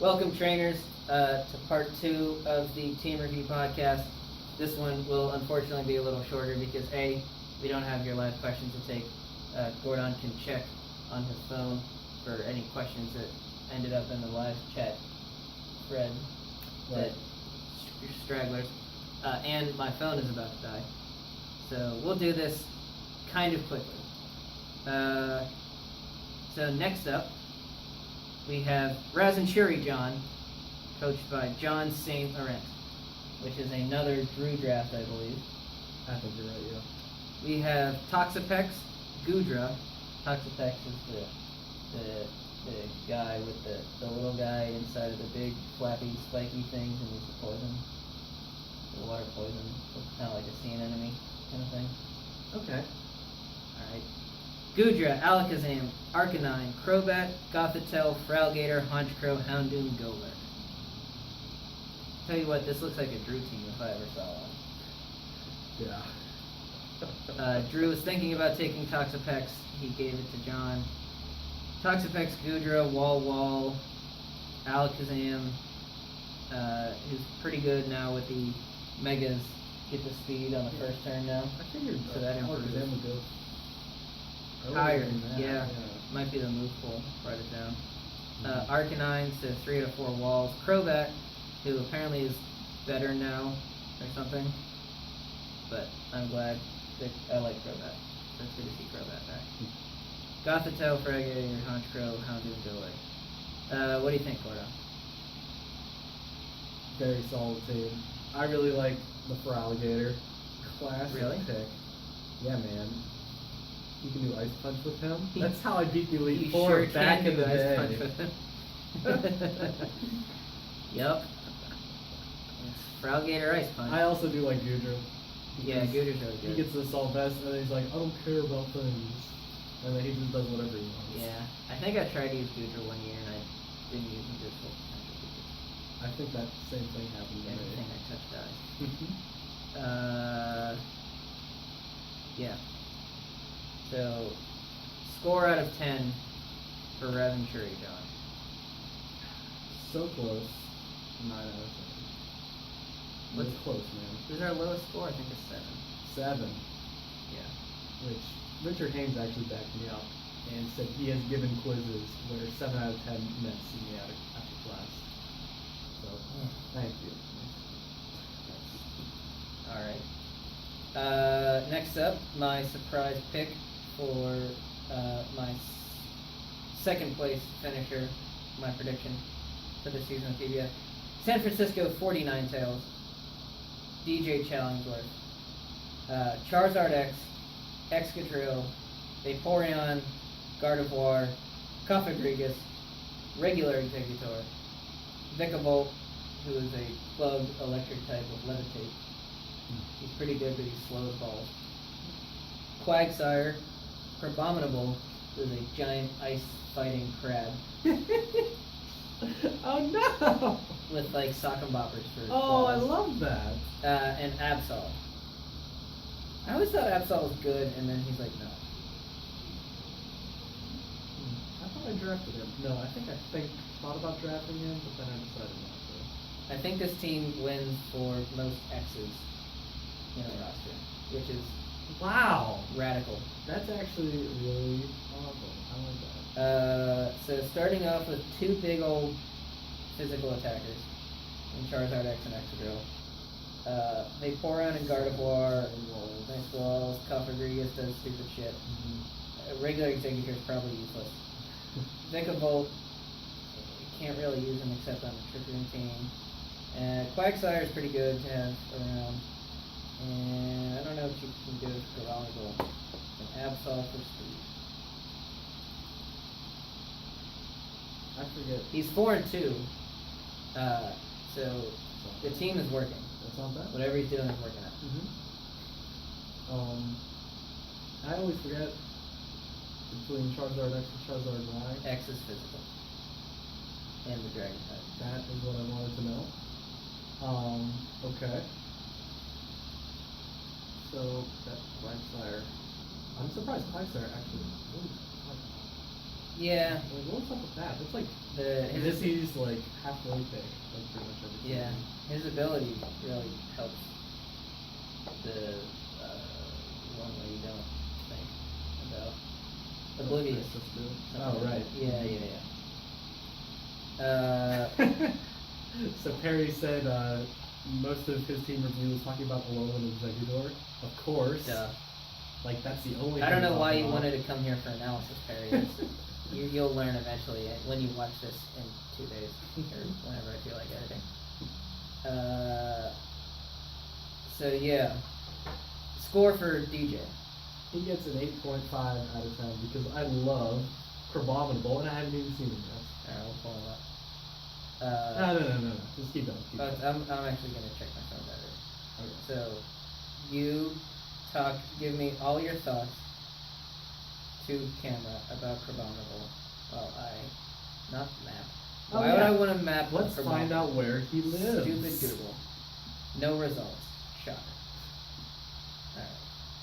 Welcome, trainers, to part 2 of the Team Review podcast. This one will unfortunately be a little shorter because A, we don't have your live questions to take. Gordon can check on his phone for any questions that ended up in the live chat thread, that stragglers, and my phone is about to die. So we'll do this kind of quickly. So next up, we have Razanchuri John, coached by John St. Laurent, which is another Drew draft, I believe. I think you're right, yeah. We have Toxapex Gudra. Toxapex is the guy with the little guy inside of the big flappy spiky things, and he's the poison. The water poison. Looks kind of like a sea anemone kind of thing. Okay. Alright. Gudra, Alakazam, Arcanine, Crobat, Gothitelle, Fralgator, Honchkrow, Houndoom, Golett. Tell you what, this looks like a Drew team if I ever saw one. Yeah. Drew was thinking about taking Toxapex. He gave it to John. Toxapex, Gudra, Wall, Alakazam, who's pretty good now with the Megas. Get the speed on the first turn now. I figured so that improves. Alakazam would go Higher, that, yeah. Might be the move pool. Write it down. Arcanine, so 3 out of 4 walls. Crobat, who apparently is better now or something. But I'm glad that I like Crobat. So it's good to see Crobat back. Gothitelle, Fralgator, Honchkrow, Houndoom, Golett. What do you think, Gordo? Very solid team. I really like the Fralgator. Classic Really? pick. Yeah, man. You can do Ice Punch with him. That's how I beat the Elite Four sure back in the Ice day. Punch with him. Yep. It's Fralgator Ice Punch. I also do like Gudra. Yeah, Gudra's really good. He gets the Assault Vest and then he's like, I don't care about things. And then he just does whatever he wants. Yeah. I think I tried to use Gudra one year and I didn't use him to his full potential because I think that same thing happened to everything me. I touched dies. Yeah. So, score out of 10 for Razanchuri John. So close. 9 out of 10. What's It's close, man. Who's our lowest score? I think it's 7. 7. Yeah. Which Richard Haynes actually backed me up and said he has given quizzes where 7 out of 10 meant see me after class. So, thank you. Alright. Next up, my surprise pick for my second place finisher, my prediction for the season of PBS. San Francisco 49 Tails, DJ Challengeworth, Charizard X, Excadrill, Vaporeon, Gardevoir, Cofagrigus, regular Executor, Vikavolt, who is a plug electric type of Levitate. He's pretty good, but he's slow as balls. Quagsire, Crabominable, who is a giant ice fighting crab. Oh no! With like sock and boppers for Oh, I claws. love that. And Absol. I always thought Absol was good, and then he's like, no. I thought I drafted him. No, I thought about drafting him, but then I decided not to. I think this team wins for most X's in a roster, which is Wow! radical. That's actually really awesome. I like that. So starting off with 2 big old physical attackers in Charizard X and Excadrill. Vaporeon and Gardevoir, nice walls. Cofagrigus does stupid shit. Regular Executor is probably useless. Vikavolt, can't really use him except on the Trick Room team. Quagsire is pretty good to have around. And I don't know what you can do with Crabominable. And Absol for speed. I forget. He's 4-2. So the team is working. That's not bad. Whatever he's doing is working out. I always forget between Charizard X and Charizard Y. X is physical. And the dragon type. That is what I wanted to know. Okay. So that Quagsire. I'm surprised Quagsire actually. Yeah. Like, what's up with that? That's like His he's like halfway pick, like pretty much every season. Yeah, his ability really helps the one way you don't think about. Oblivious. Oh, right. Yeah. So Perry said most of his team review was talking about Alolan Exeggutor. Of course. Duh. Like, that's the only I don't thing know why talking you about. wanted to come here for analysis, Perry. You'll learn eventually when you watch this in 2 days or whenever I feel like editing. So yeah, score for DJ. He gets an 8.5 out of 10 because I love Crabominable and I haven't even seen him yet. Alright, we'll pull him up. No. Just keep going. I'm actually gonna check my phone better. Okay. So, you give me all your thoughts to camera about Crabominable while not map. Oh, Why yeah. would I want to map? Let's find out where he lives. Stupid Google. No results. Shocker.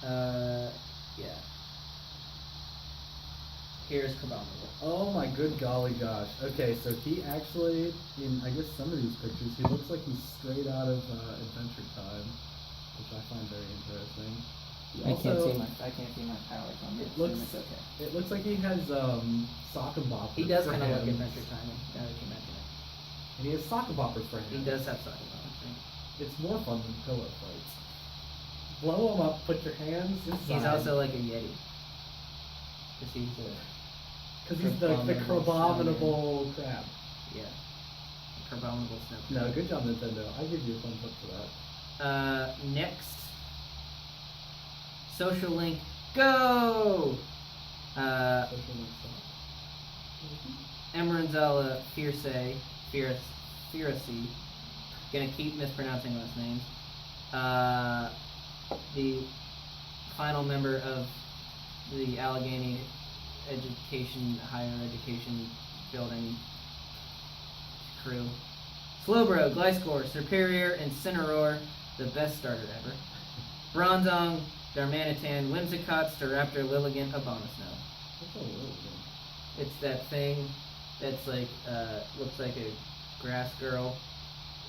Alright. Yeah. Here's Crabominable. Oh my good golly gosh. Okay, so he actually, in I guess some of these pictures, he looks like he's straight out of Adventure Time, which I find very interesting. I can't see my powers on this. It's okay. It looks like he has sock and boppers. He does for kind of look him. Adventure Time now that you mention it. And he has sock and boppers for him. He does have sock and boppers. It's more fun than pillow fights. Blow him up, put your hands inside. He's also like a Yeti. Because he's the Crabominable crab. Yeah. Crabominable snow. No, good job, Nintendo. I give you a thumbs up for that. Next. Social Link, go! Social link stuff. Emeranzala Firacy. Gonna keep mispronouncing last names. The final member of the Allegheny higher education building crew. Slowbro, Gliscor, Superior, Incineroar, the best starter ever. Bronzong, Darmanitan, Whimsicott, Staraptor, Lilligant, Abomasnow. What's a Lilligant? It's that thing that's like, looks like a grass girl.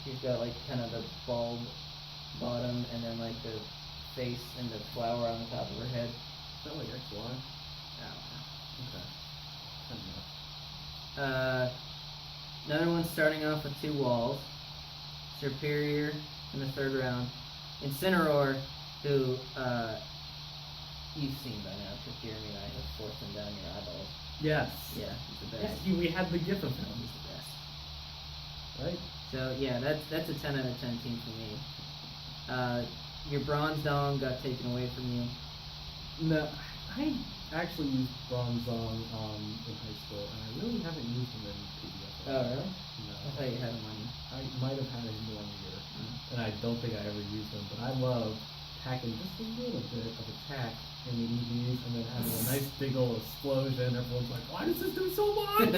She's got like kind of the bald bottom and then like the face and the flower on the top of her head. Is that like XY? I Okay. Another one starting off with 2 walls. Superior in the 3rd round. Incineroar, who you've seen by now because Jeremy and I have forced him down your eyeballs. Yes. Yeah, he's the Yeah, best. we had the gif of him. He's the best. Right? So yeah, that's a 10 out of 10 team for me. Your Bronze Dong got taken away from you. No, I actually used Bronzong in high school, and I really haven't used him in PDF. Oh really? No. I thought you had him on you. I might have had him 1 year, and I don't think I ever used him, but I love packing just a little bit of attack in the EVs and then having a nice big old explosion. Everyone's like, why does this do so much?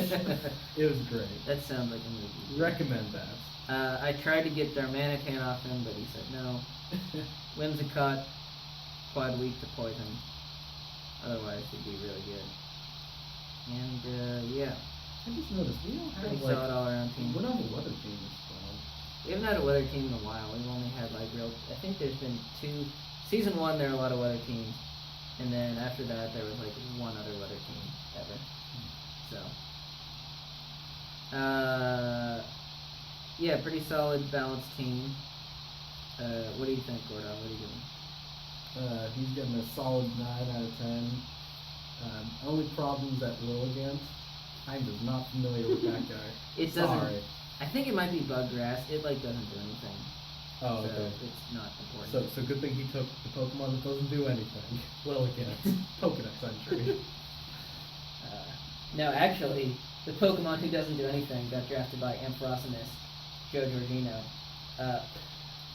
It was great. That sounds like a movie. Recommend that. I tried to get Darmanitan off him, but he said no. Whimsicott, quad weak to poison. Otherwise, he'd be really good. And yeah, I just noticed we don't have pretty like solid all-around team. we're not a weather team this fall. We haven't had a weather team in a while. We've only had like I think there's been 2. Season 1, there were a lot of weather teams, and then after that, there was like 1 other weather team ever. So, yeah, pretty solid, balanced team. What do you think, Gordon? What are you doing? He's getting a solid 9 out of 10. Only problems at Lilligant. I'm just not familiar with that guy. It doesn't. Sorry. I think it might be bug grass. It like doesn't do anything. Oh, so okay. it's not important. So good thing he took the Pokemon that doesn't do anything. Lilligant. Pokedex entry. No, actually, the Pokemon who doesn't do anything got drafted by Ampharosinus, Joe Giorgino.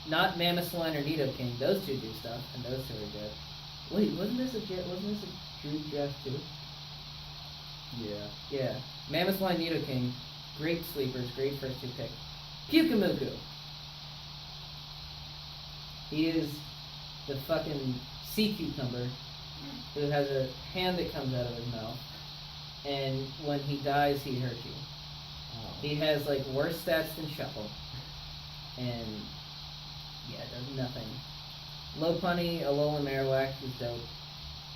Not Mammothsline or Nidoking. Those 2 do stuff, and those 2 are good. Wait, wasn't this a Drew draft too? Yeah. Yeah. Mammothsline, Nidoking, great sleepers, great first 2 pick. Pyukamuku. He is the fucking sea cucumber who has a hand that comes out of his mouth and when he dies, he hurts you. Oh. He has like worse stats than Shuffle, and yeah, does nothing. Lopunny, Alolan Marowak, who's dope.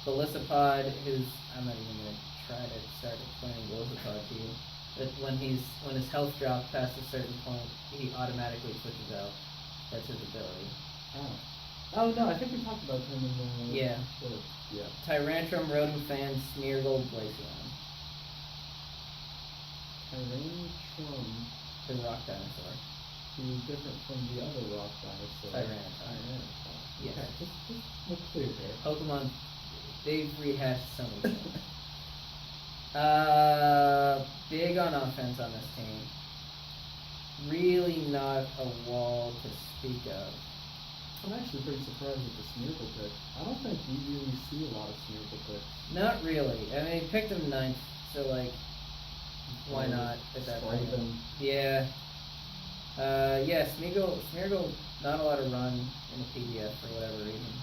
Golisopod, who's I'm not even gonna try to start explaining Golisopod to you. But when his health drops past a certain point, he automatically switches out. That's his ability. Oh. Oh no, I think we talked about him in the Yeah. short. Yeah. Tyrantrum, Rotom-Fan, Smeargle, Glaceon. Tyrantrum. The rock dinosaur. Who's different from the other rock dinosaur. Tyranitar. Yeah. Okay, just look clear here. Pokemon, they've rehashed so many things. Big on offense on this team. Really not a wall to speak of. I'm actually pretty surprised with the Smeargle pick. I don't think we really see a lot of Smeargle picks. Not really. I mean, he picked him 9th, so like, why not at that point? Him. Yeah. Yeah, Smeargle, not a lot of run in the PDF for whatever reason.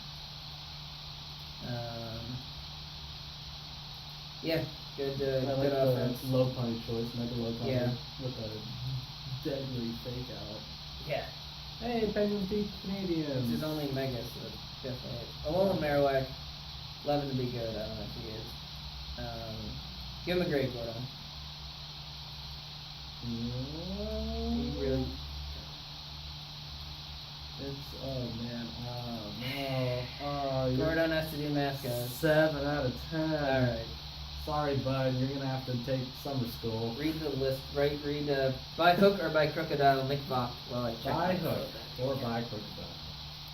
Yeah, good, I good like offense. the low punny choice, Mega Low Punny, Yeah. with a deadly fake out. Yeah. Hey, Penguin beat Canadians. This is only Mega, so definitely. Alolan Marowak, love him to be good. I don't know if he is. Give him a grade, Gordon. He really. It's oh man, no, Gordon has to do mascot. 7 out of 10. All right. Sorry, bud. You're gonna have to take summer school. Read the list. Right. Read by hook or by crocodile. McVock. Well, I checked. By hook or by crocodile.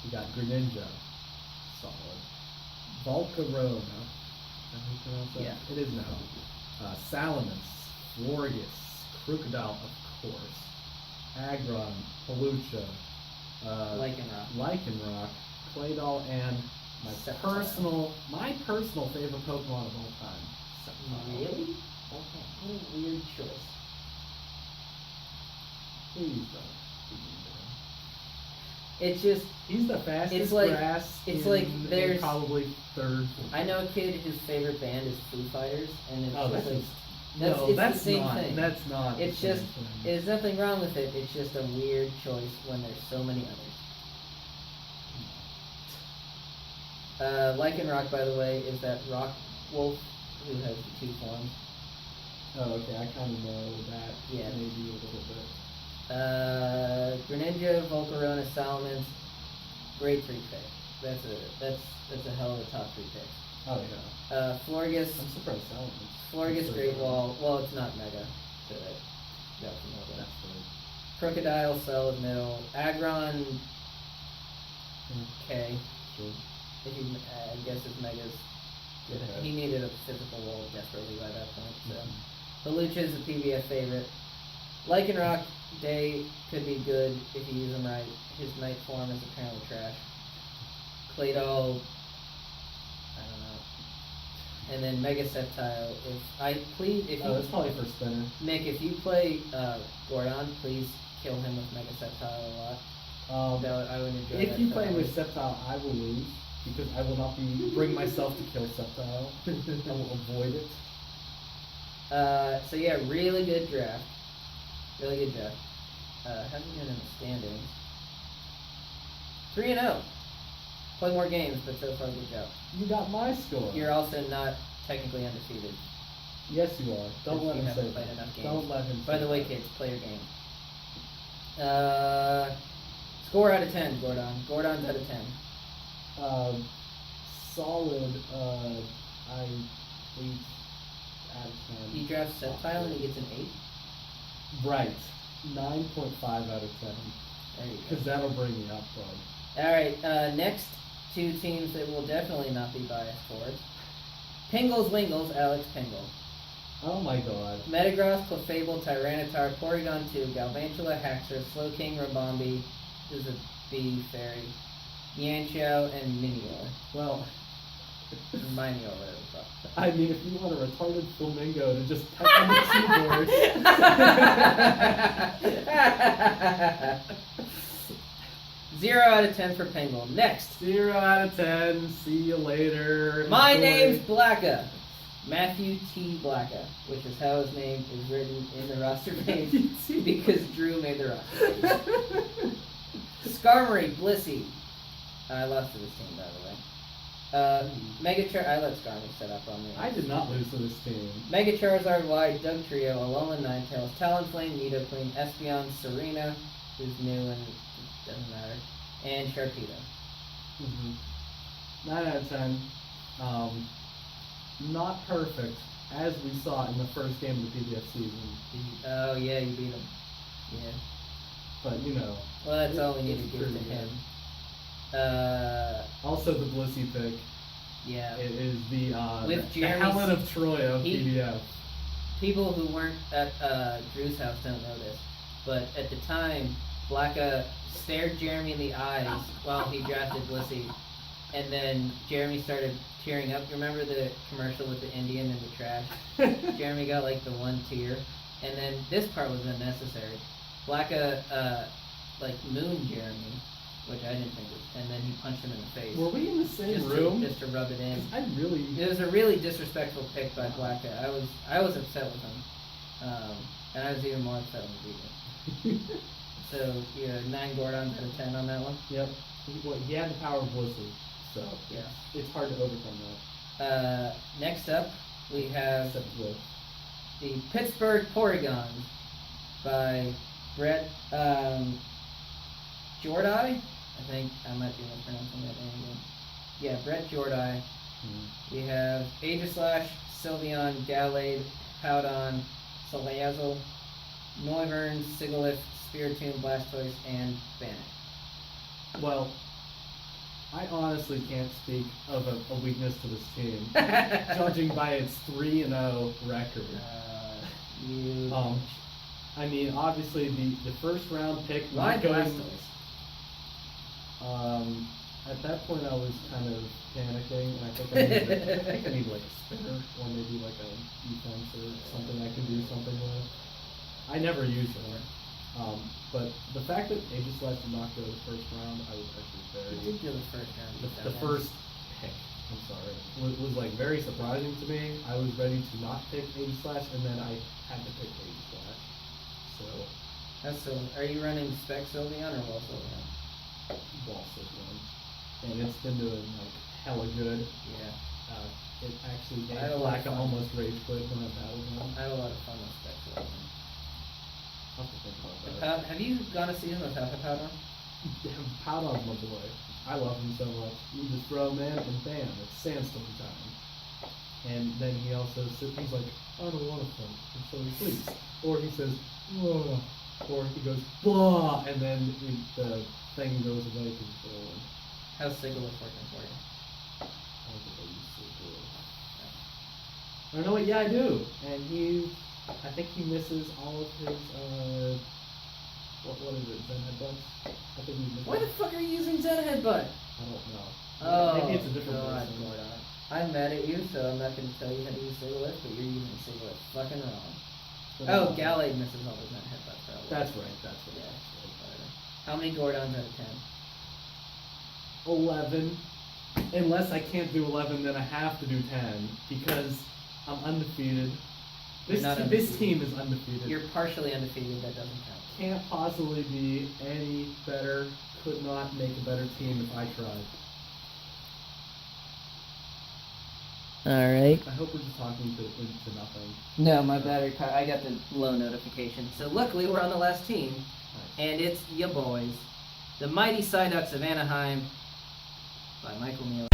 You got Greninja. Solid. Volcarona. Is that how you pronounce that? Yeah. It is now. Salamence. Florges. Crocodile, of course. Aggron. Pelucha. Lycanroc. Claydol, and my personal favorite Pokemon of all time. Really? Okay. What a weird choice. Please don't. It's just. He's the fastest It's like- grass. it's in, like in there's- probably third. I know a kid whose favorite band is Foo Fighters, and it's Oh, just that's like. no, it's that's the same not. thing. That's not. It's the same just. thing. There's nothing wrong with it. It's just a weird choice when there's so many others. Lycanroc, by the way, is that rock wolf who has the 2 forms. Oh, okay. I kind of know that. Yeah. Maybe a little bit. Greninja, Volcarona, Salamence, grade 3 pick. That's a hell of a top 3 pick. Oh yeah. Florges, I'm surprised Salamence. Florges, Great Wall. Well, it's not Mega. So that was Mega. That's right. Crocodile, solid middle. Aggron, K. Sure. If you, I guess his Megas. Okay. He needed a physical role desperately by that point. So, Mhm. Pelucha is a PBF favorite. Lycanroc Day could be good if you use him right. His night form is apparently trash. Claydol, I don't know. And then Mega Sceptile. That's probably for spinner. Mick, if you play Gordon, please kill him with Mega Sceptile a lot. I would enjoy that. If you play thoroughly. with Sceptile, I will lose because I will not bring myself to kill Sceptile. I will avoid it. So yeah, really good draft. Really good draft. Haven't been in the standings. 3-0. Play more games, but so far good job. You got my score. You're also not technically undefeated. Yes, you are. Don't let You him haven't say played that. enough games. Don't let him. By say the way, that. kids, play your game. Score out of 10, Gordon. Gordon's out of 10. Solid. 8 out of 10. He drafts Sceptile and he gets an 8. Right. 9.5 out of 10. There you go. Because that'll bring me up, bud. Alright, next 2 teams that will definitely not be biased towards. Pingles Wingles, Alex Pingle. Oh my god. Metagross, Clefable, Tyranitar, Porygon 2, Galvantula, Haxor, Slowking, Rabombi, who's a bee fairy, Yanchao, and Minio. Well, Minio, or whatever the fuck. I mean, if you want a retarded flamingo to just peck on the keyboard. 0 out of 10 for Pingle. Next. 0 out of 10. See you later. My Enjoy. name's Blacka. Matthew T. Blacka, which is how his name is written in the roster page because Drew made the roster page. Skarmory Blissey. I lost to this team, by the way. Mega I let Skarmory set up on me. I did not lose to this team. Mega Charizard Y, Doug Trio, Alolan Ninetales, Talonflame, Nidoqueen, Espeon, Serena, who's new and doesn't matter, and Sharpedo. 9 out of 10. Not perfect, as we saw in the first game of the PBF season. Oh yeah, you beat him. Yeah. But you know. Well, that's all we need to give to him. Also the Blissey pick. Yeah. It is the Jeremy's- Helen of Troy of PBF. People who weren't at Drew's house don't know this, but at the time, Blacka stared Jeremy in the eyes while he drafted Blissey, and then Jeremy started tearing up. You remember the commercial with the Indian and the trash? Jeremy got like the 1 tear, and then this part was unnecessary. Blacka like mooned Jeremy, which I didn't think was, and then he punched him in the face. Were we in the same room? Just to rub it in. It was a really disrespectful pick by Blacka. I was upset with him, and I was even more upset when he beat him. So yeah, 9 Gordons out of 10 on that one. Yep. He had the power of Blissey, so Yeah. it's hard to overcome that. Next up, we have Except with the Pittsburgh Porygons by Brett Jordi. I think I might be mispronouncing that name again. Yeah, Brett Jordi. We have Aegislash, Sylveon, Gallade, Powdon, Salazzle, Noivern, Sigilyph, Spiritomb, Blastoise, and Bannock. Well, I honestly can't speak of a weakness to this team, judging by its 3-0 record. I mean, obviously the first round pick. Why going, Blastoise? At that point, I was kind of panicking, and I think I need like a spinner or maybe like a defense or something I can do something with. I never used it. But the fact that Aegislash did not go the first round, I was actually very. He did go the first round. The first pick, I'm sorry, was like very surprising to me. I was ready to not pick Aegislash, and then I had to pick Aegislash. So. Are you running Spec Sylveon or Wall Sylveon? Wall Sylveon. And it's been doing like hella good. Yeah. It actually made I had a lot of Blacka fun. almost rage quit when I battled him. I had a lot of fun with Spec Sylveon. I'll have to think about that. Have you gone a season without a Powder? Powdon's my boy. I love him so much. You just throw him in and bam, it's sandstorm time. And then he also he's like, I don't want to fight. And so he sleeps. Or he says, whoa. Or he goes, blah, and then the thing goes away because he's rolling. How's Sigilyph working for you? I don't think I use Sigilyph. I don't know what, yeah I do. And I think he misses all of his, what is it, Zen Headbutts? I think he misses. Why the fuck are you using Zen Headbutt? I don't know. Oh, Maybe it's a different God, person. Gordon. I'm mad at you, so I'm not going to tell you how to use Sigilyph, but you're using Sigilyph fucking wrong. But Gallade misses all the Zen Headbutts, probably. That's right, that's right. Yeah. That's right. How many Gordons out of 10? 11. Unless I can't do 11, then I have to do 10 because I'm undefeated. You're not This undefeated. team is undefeated. You're partially undefeated, that doesn't count. Can't possibly be any better. Could not make a better team if I tried. Alright. I hope we're just talking to nothing. No, my battery power, I got the low notification. So luckily we're on the last team, Nice. and it's ya boys. The Mighty Psyducks of Anaheim by Michael Neal.